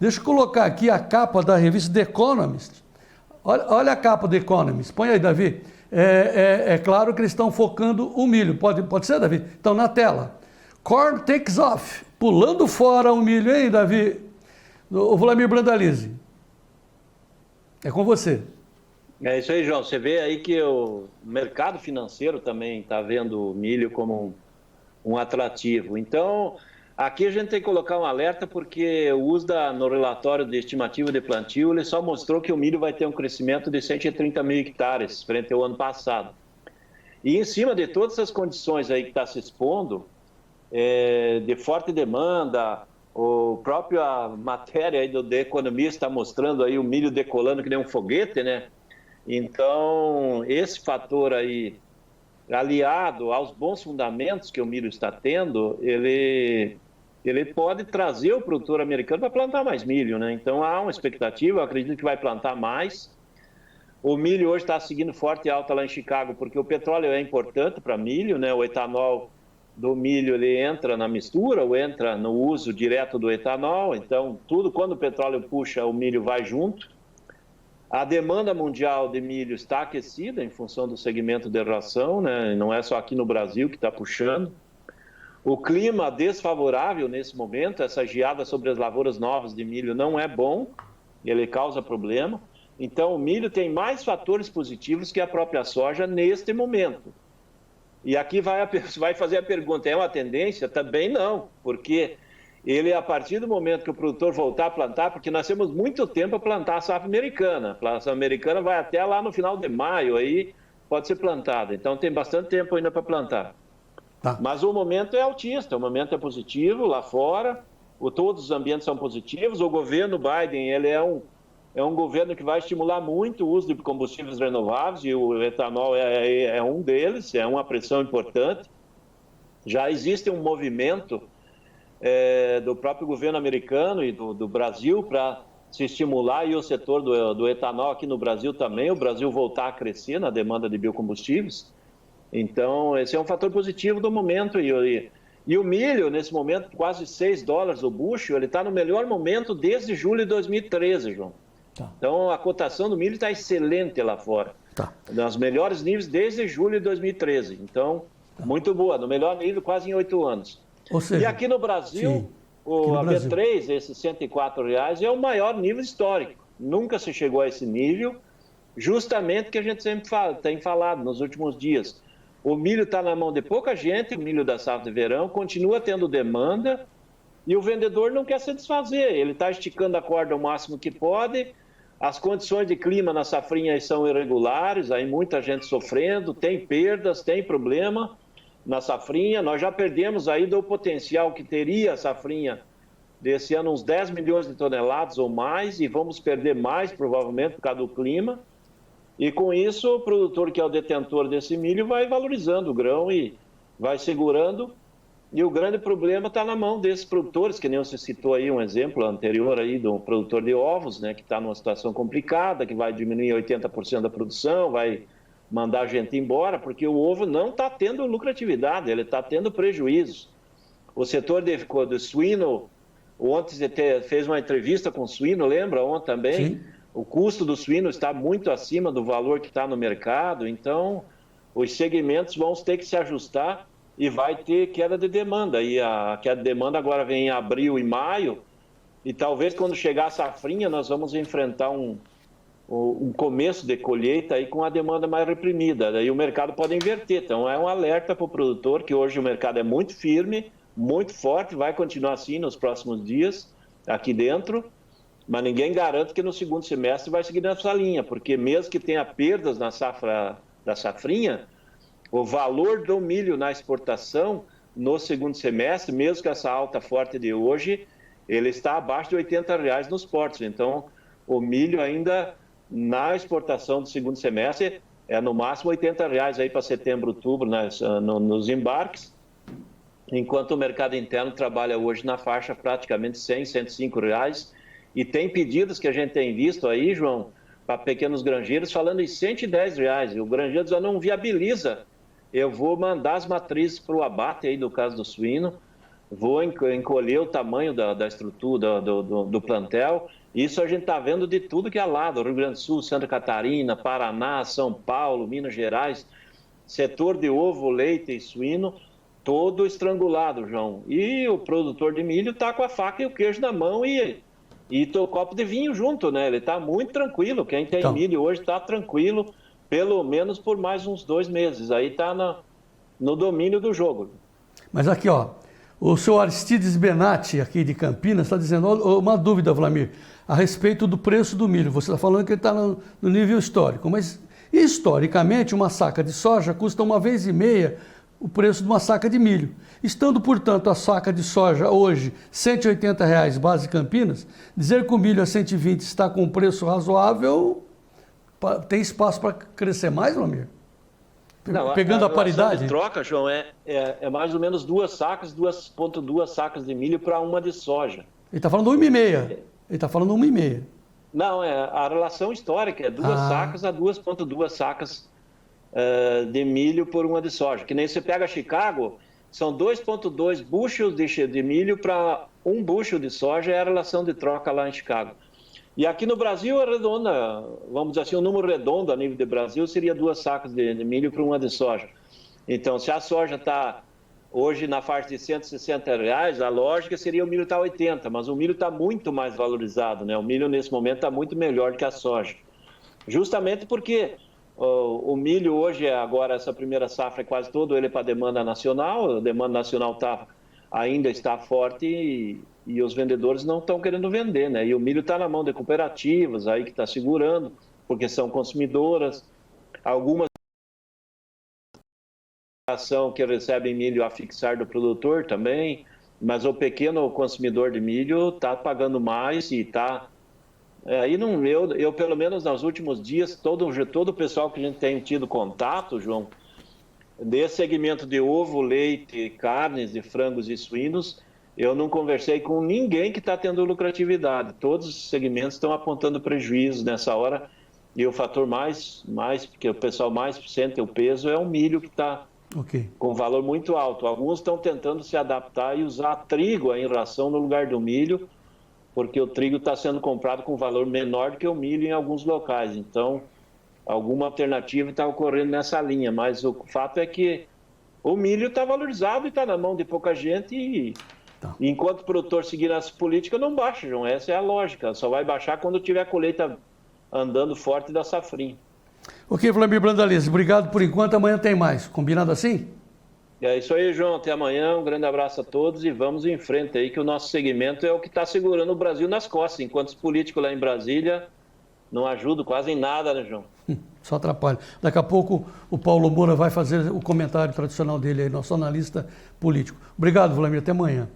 Deixa eu colocar aqui a capa da revista The Economist. Olha a capa do Economist. Põe aí, Davi. É claro que eles estão focando o milho. Pode ser, Davi? Então, na tela. Corn takes off. Pulando fora o milho, hein, Davi? O Vladimir Brandalize. É com você. É isso aí, João. Você vê aí que o mercado financeiro também está vendo o milho como um atrativo. Então, aqui a gente tem que colocar um alerta porque o USDA, no relatório de estimativa de plantio, ele só mostrou que o milho vai ter um crescimento de 130 mil hectares frente ao ano passado. E em cima de todas essas condições aí que está se expondo, de forte demanda, o próprio a matéria aí do The Economist está mostrando aí o milho decolando que nem um foguete, né? Então, esse fator aí, aliado aos bons fundamentos que o milho está tendo, ele pode trazer o produtor americano para plantar mais milho, né? Então, há uma expectativa, eu acredito que vai plantar mais. O milho hoje está seguindo forte alta lá em Chicago, porque o petróleo é importante para milho, né? O etanol do milho, ele entra na mistura ou entra no uso direto do etanol. Então, tudo quando o petróleo puxa, o milho vai junto. A demanda mundial de milho está aquecida em função do segmento de ração, né? Não é só aqui no Brasil que está puxando. O clima desfavorável nesse momento, essa geada sobre as lavouras novas de milho não é bom, ele causa problema. Então, o milho tem mais fatores positivos que a própria soja neste momento. E aqui vai fazer a pergunta, é uma tendência? Também não, porque ele, a partir do momento que o produtor voltar a plantar, porque nós temos muito tempo para plantar a safra americana. A safra americana vai até lá no final de maio, aí pode ser plantada. Então, tem bastante tempo ainda para plantar. Tá. Mas o momento é altista, o momento é positivo lá fora, todos os ambientes são positivos. O governo Biden, ele é um governo que vai estimular muito o uso de combustíveis renováveis, e o etanol é um deles, é uma pressão importante. Já existe um movimento do próprio governo americano e do Brasil para se estimular e o setor do etanol aqui no Brasil também, o Brasil voltar a crescer na demanda de biocombustíveis. Então, esse é um fator positivo do momento. E o milho, nesse momento, quase $6 o bushel, ele está no melhor momento desde julho de 2013, João. Tá. Então, a cotação do milho está excelente lá fora. Tá. Nos melhores níveis desde julho de 2013. Então, muito boa, no melhor nível quase em 8 anos. Ou seja, e aqui no Brasil, a B3, esses R$104, é o maior nível histórico. Nunca se chegou a esse nível, justamente que a gente sempre tem falado nos últimos dias. O milho está na mão de pouca gente, o milho da safra de verão, continua tendo demanda e o vendedor não quer se desfazer. Ele está esticando a corda o máximo que pode. As condições de clima na safrinha são irregulares, aí muita gente sofrendo, tem perdas, tem problema na safrinha. Nós já perdemos aí do potencial que teria a safrinha desse ano uns 10 milhões de toneladas ou mais, e vamos perder mais provavelmente por causa do clima. E com isso, o produtor que é o detentor desse milho vai valorizando o grão e vai segurando. E o grande problema está na mão desses produtores, que nem você citou aí um exemplo anterior aí do produtor de ovos, né, que está numa situação complicada, que vai diminuir 80% da produção, vai mandar a gente embora, porque o ovo não está tendo lucratividade, ele está tendo prejuízo. O setor de suíno, ontem você fez uma entrevista com o suíno, lembra? Ontem também. Sim. O custo do suíno está muito acima do valor que está no mercado, então os segmentos vão ter que se ajustar e vai ter queda de demanda. E a queda de demanda agora vem em abril e maio, e talvez quando chegar a safrinha nós vamos enfrentar um começo de colheita aí com a demanda mais reprimida. Daí o mercado pode inverter. Então é um alerta para o produtor que hoje o mercado é muito firme, muito forte, vai continuar assim nos próximos dias aqui dentro. Mas ninguém garante que no segundo semestre vai seguir nessa linha, porque mesmo que tenha perdas na safra da safrinha, o valor do milho na exportação no segundo semestre, mesmo com essa alta forte de hoje, ele está abaixo de R$80 nos portos. Então, o milho ainda na exportação do segundo semestre é no máximo R$80 aí para setembro, outubro, nos embarques, enquanto o mercado interno trabalha hoje na faixa praticamente R$100, R$105. E tem pedidos que a gente tem visto aí, João, para pequenos granjeiros, falando em R$110. E o granjeiro já não viabiliza. Eu vou mandar as matrizes para o abate aí, no caso do suíno, vou encolher o tamanho da estrutura, do plantel. Isso a gente está vendo de tudo que é lado, Rio Grande do Sul, Santa Catarina, Paraná, São Paulo, Minas Gerais, setor de ovo, leite e suíno, todo estrangulado, João. E o produtor de milho está com a faca e o queijo na mão e o copo de vinho junto, né? Ele está muito tranquilo. Quem tem milho hoje está tranquilo, pelo menos por mais uns 2 meses. Aí está no domínio do jogo. Mas aqui, ó, o senhor Aristides Benatti, aqui de Campinas, está dizendo, uma dúvida, Vlamir, a respeito do preço do milho. Você está falando que ele está no nível histórico, mas historicamente uma saca de soja custa 1,5 vezes o preço de uma saca de milho. Estando, portanto, a saca de soja hoje R$ 180 base Campinas, dizer que o milho a 120 está com um preço razoável, tem espaço para crescer mais, Vlamir? Não, pegando a paridade? De troca, João, é mais ou menos 2 sacas, 2,2 sacas de milho para uma de soja. Ele está falando 1,5. Ele está falando 1,5. Não, a relação histórica é 2 sacas a 2,2 sacas de milho por uma de soja. Que nem você pega Chicago, são 2,2 bushels de milho para 1 bushel de soja, é a relação de troca lá em Chicago. E aqui no Brasil, arredonda, vamos dizer assim, um número redondo a nível de Brasil seria 2 sacas de milho para uma de soja. Então, se a soja está hoje na faixa de R$ 160, a lógica seria o milho estar 80, mas o milho está muito mais valorizado, né? O milho nesse momento está muito melhor do que a soja. Justamente porque o milho hoje, agora essa primeira safra é quase todo ele para a demanda nacional, a demanda nacional ainda está forte e os vendedores não estão querendo vender, né? E o milho está na mão de cooperativas aí que está segurando, porque são consumidoras, algumas que recebem milho a fixar do produtor também, mas o pequeno consumidor de milho está pagando mais e está... eu, pelo menos nos últimos dias, todo o pessoal que a gente tem tido contato, João, desse segmento de ovo, leite, carnes, de frangos e suínos, eu não conversei com ninguém que está tendo lucratividade. Todos os segmentos estão apontando prejuízo nessa hora e o fator mais que o pessoal mais sente o peso é o milho que está com valor muito alto. Alguns estão tentando se adaptar e usar trigo em ração no lugar do milho, porque o trigo está sendo comprado com valor menor do que o milho em alguns locais. Então, alguma alternativa está ocorrendo nessa linha, mas o fato é que o milho está valorizado e está na mão de pouca gente e enquanto o produtor seguir essa política, não baixa, João. Essa é a lógica. Só vai baixar quando tiver a colheita andando forte da safrinha. Ok, Vlamir Brandalize, obrigado por enquanto. Amanhã tem mais. Combinado assim? É isso aí, João. Até amanhã. Um grande abraço a todos e vamos em frente aí, que o nosso segmento é o que está segurando o Brasil nas costas, enquanto os políticos lá em Brasília não ajudam quase em nada, né, João? Só atrapalha. Daqui a pouco o Paulo Moura vai fazer o comentário tradicional dele aí, nosso analista político. Obrigado, Vlamir. Até amanhã.